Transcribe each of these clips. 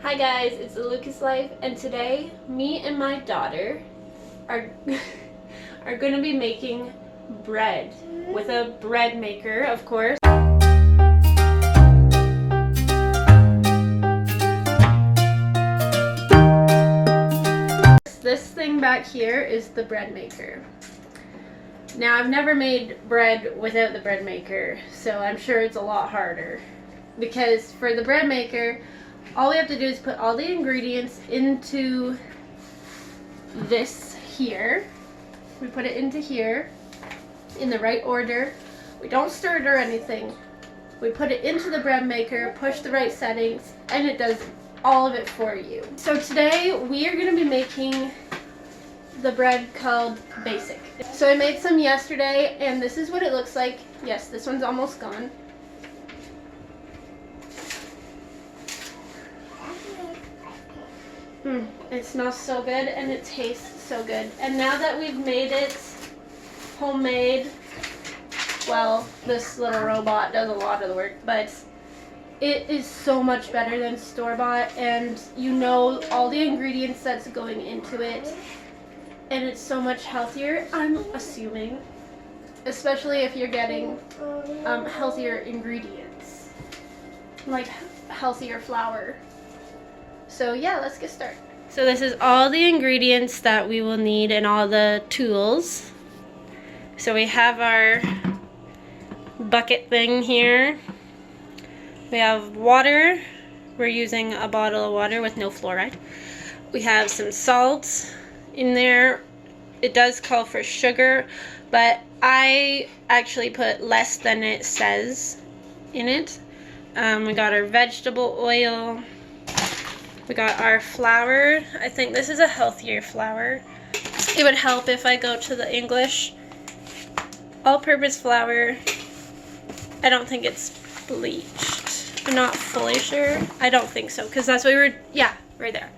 Hi guys, it's the Lucas Life, and today me and my daughter are are going to be making bread with a bread maker, of course. This thing back here is the bread maker. Now, I've never made bread without the bread maker, so I'm sure it's a lot harder. Because for the bread maker, all we have to do is put all the ingredients into this here. We put it into here in the right order. We don't stir it or anything. We put it into the bread maker, push the right settings, and it does all of it for you. So today we are going to be making the bread called Basic. So I made some yesterday, and this is what it looks like. Yes, this one's almost gone. It smells so good and it tastes so good. And now that we've made it homemade, well, this little robot does a lot of the work, but it is so much better than store-bought, and you know all the ingredients that's going into it, and it's so much healthier, I'm assuming, especially if you're getting healthier ingredients, like healthier flour. So yeah, let's get started. So this is all the ingredients that we will need and all the tools. So we have our bucket thing here. We have water. We're using a bottle of water with no fluoride. We have some salt in there. It does call for sugar, but I actually put less than it says in it. We got our vegetable oil. We got our flour. I think this is a healthier flour. It would help if I go to the English. All-purpose flour. I don't think it's bleached. I'm not fully sure. I don't think so, because that's what we were, yeah, right there.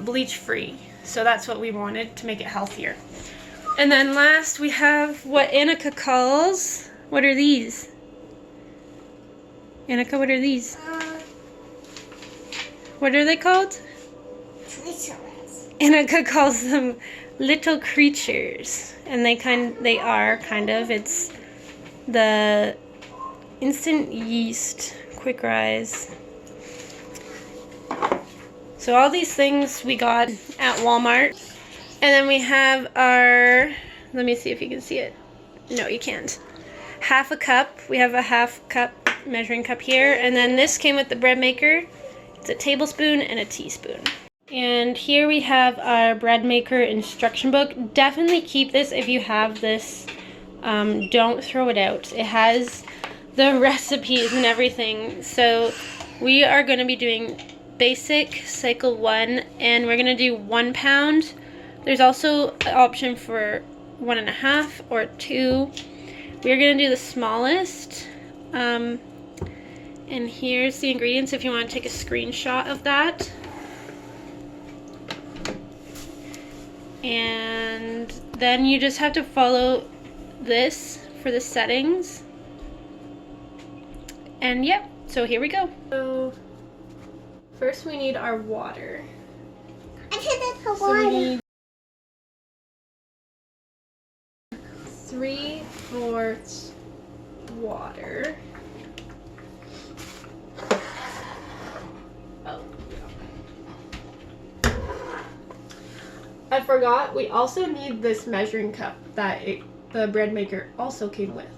Bleach-free. So that's what we wanted to make it healthier. And then last we have what Annika calls, what are these? Annika, what are these? What are they called? Annika calls them little creatures, and they are kind of. It's the instant yeast, quick rise. So all these things we got at Walmart, and then we have our. Let me see if you can see it. No, you can't. Half a cup. We have a half cup measuring cup here, and then this came with the bread maker. It's a tablespoon and a teaspoon. And here we have our bread maker instruction book. Definitely keep this if you have this. Don't throw it out. It has the recipes and everything. So we are going to be doing basic cycle 1, and we're going to do 1 pound. There's also an option for 1.5 or 2. We're going to do the smallest. And here's the ingredients if you want to take a screenshot of that. And then you just have to follow this for the settings. And yep, so here we go. So first we need our water. I said that's So we need 3/4 water. I forgot, we also need this measuring cup that the bread maker also came with.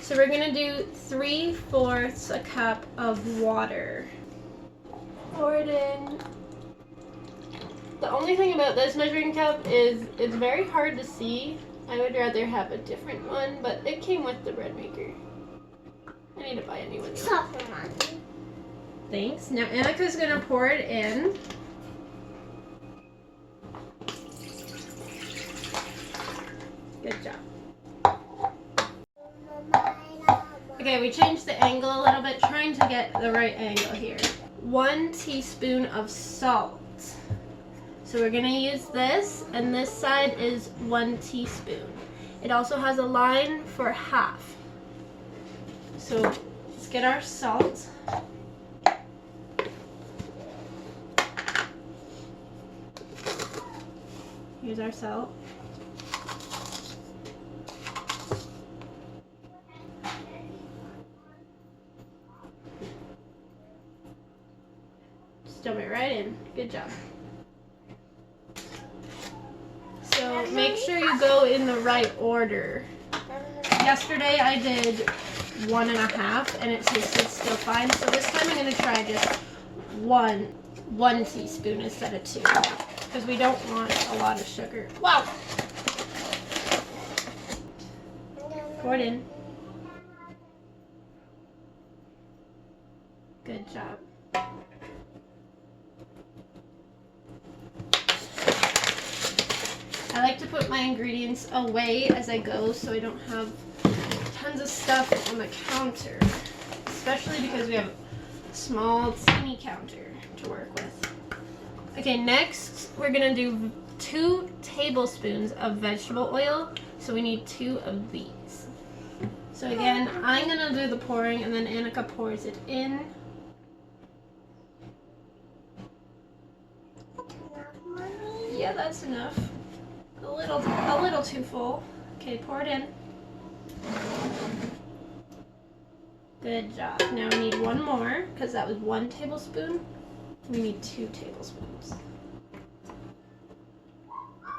So we're going to do 3/4 a cup of water. Pour it in. The only thing about this measuring cup is it's very hard to see. I would rather have a different one, but it came with the bread maker. I need to buy a new one. Stop, Mom. Thanks. Now Annika's going to pour it in. Good job. Okay, we changed the angle a little bit, trying to get the right angle here. 1 teaspoon of salt. So we're going to use this, and this side is 1 teaspoon. It also has a line for half. So it's get our salt. Here's our salt. Just dump it right in. Good job. So make sure you go in the right order. Yesterday I did 1.5 and it tasted still fine. So this time I'm going to try just one teaspoon instead of 2 because we don't want a lot of sugar. Wow! Pour it in. Good job. I like to put my ingredients away as I go so I don't have tons of stuff on the counter, especially because we have a small, teeny counter to work with. Okay, next we're gonna do 2 tablespoons of vegetable oil, so we need 2 of these. So again, I'm gonna do the pouring and then Annika pours it in. Yeah, that's enough. A little too full. Okay, pour it in. Good job. Now we need 1 more because that was 1 tablespoon. We need 2 tablespoons.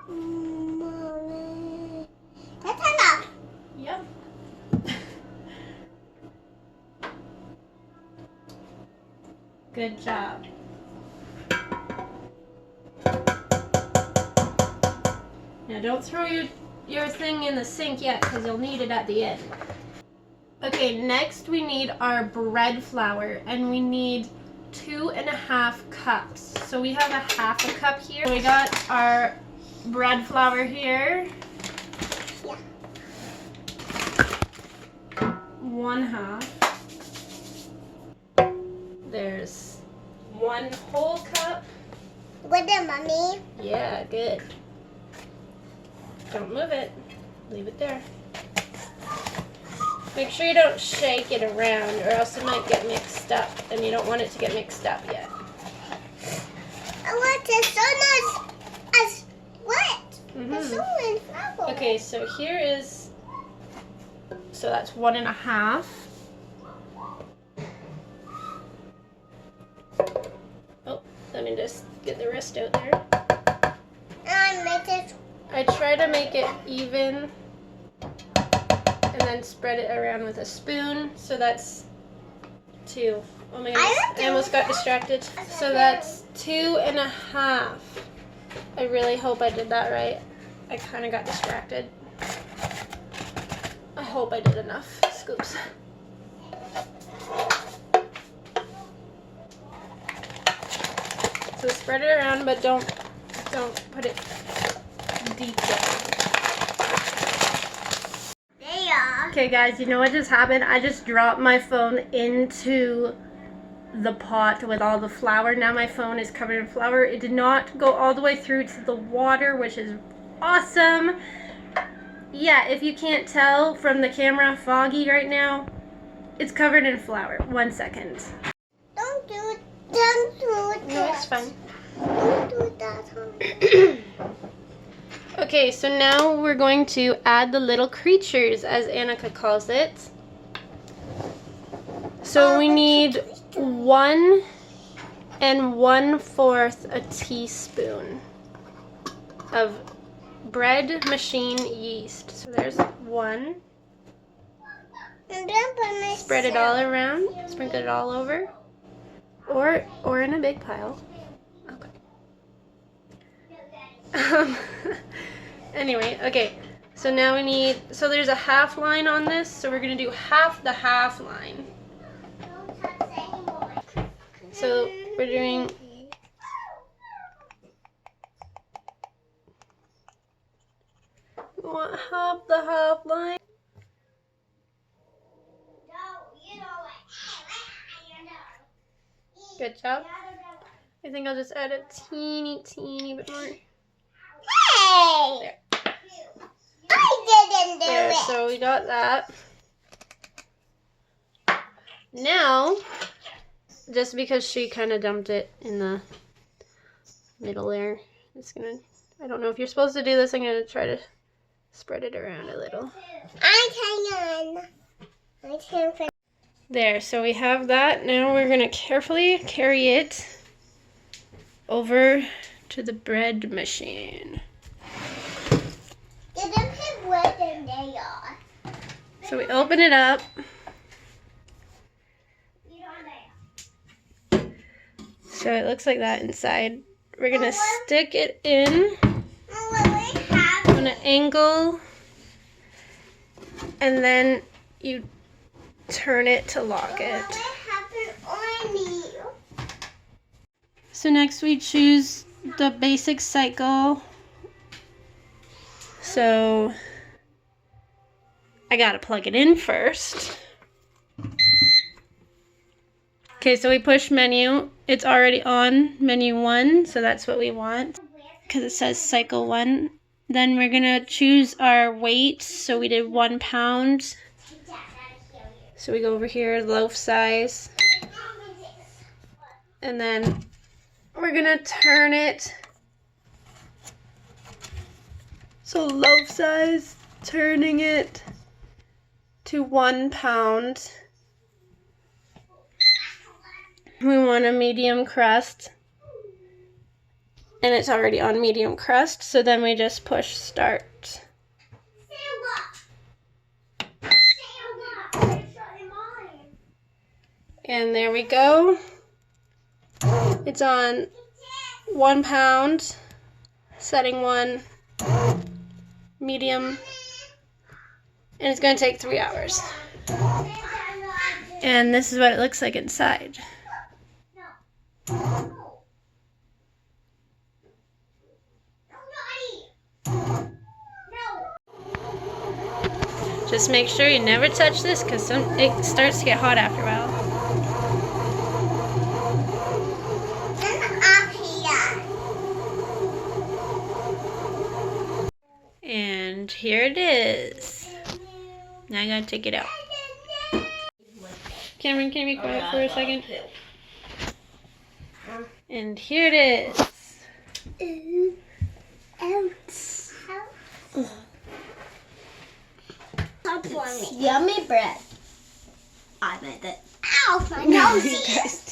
Mommy. That's enough. Yep. Good job. Now don't throw your thing in the sink yet because you'll need it at the end. Okay, next we need our bread flour and we need 2.5 cups. So we have a 1/2 cup here. We got our bread flour here. Yeah. 1/2. There's 1 whole cup. With it, Mommy. Yeah, good. Don't move it. Leave it there. Make sure you don't shake it around or else it might get mixed up and you don't want it to get mixed up yet. I want it so much as wet. It's so inflammable. Okay, so here is, so that's 1.5. Oh, let me just get the rest out there. And make it. I try to make it even and then spread it around with a spoon. So that's 2. Oh my goodness, I almost got distracted. So that's 2.5. I really hope I did that right. I kind of got distracted. I hope I did enough scoops. So spread it around, but don't put it deep down. There you are. Okay guys, you know what just happened? I just dropped my phone into the pot with all the flour. Now my phone is covered in flour. It did not go all the way through to the water, which is awesome. Yeah, if you can't tell from the camera, foggy right now, it's covered in flour. 1 second. Don't do it. Don't do it. No, it's fine. Don't do that, honey. Okay, so now we're going to add the little creatures, as Annika calls it. So we need 1 1/4 a teaspoon of bread machine yeast. So there's 1. And then put my Spread it all around. Sprinkle it all over. Or in a big pile. Okay. Anyway, okay. So now we need, so there's a half line on this, so we're gonna do half the half line. Don't touch anymore. So we're doing, we want half the half line. Good job. I think I'll just add a teeny bit more. Hey! There. I didn't do There, it. so we got that. Now, just because she kind of dumped it in the middle there, it's gonna, I don't know if you're supposed to do this, I'm gonna try to spread it around a little. I can. There, so we have that. Now we're gonna carefully carry it over to the bread machine. Did they put bread in there? So we open it up. So it looks like that inside. We're gonna stick it in on an angle, and then you turn it to lock it. So next we choose the basic cycle. So I gotta plug it in first. Okay, so we push menu. It's already on menu 1, so that's what we want because it says cycle 1. Then we're gonna choose our weight. So we did 1 pound. So we go over here, loaf size. And then we're gonna turn it. So loaf size, turning it to 1 pound. We want a medium crust. And it's already on medium crust, so then we just push start. And there we go. It's on 1 pound, setting 1, medium, and it's going to take 3 hours. And this is what it looks like inside. Just make sure you never touch this because it starts to get hot after a while. And here it is. Now I gotta take it out. Cameron, can you be quiet for a second? And here it is. It's yummy bread. I made it. Ow, my nose.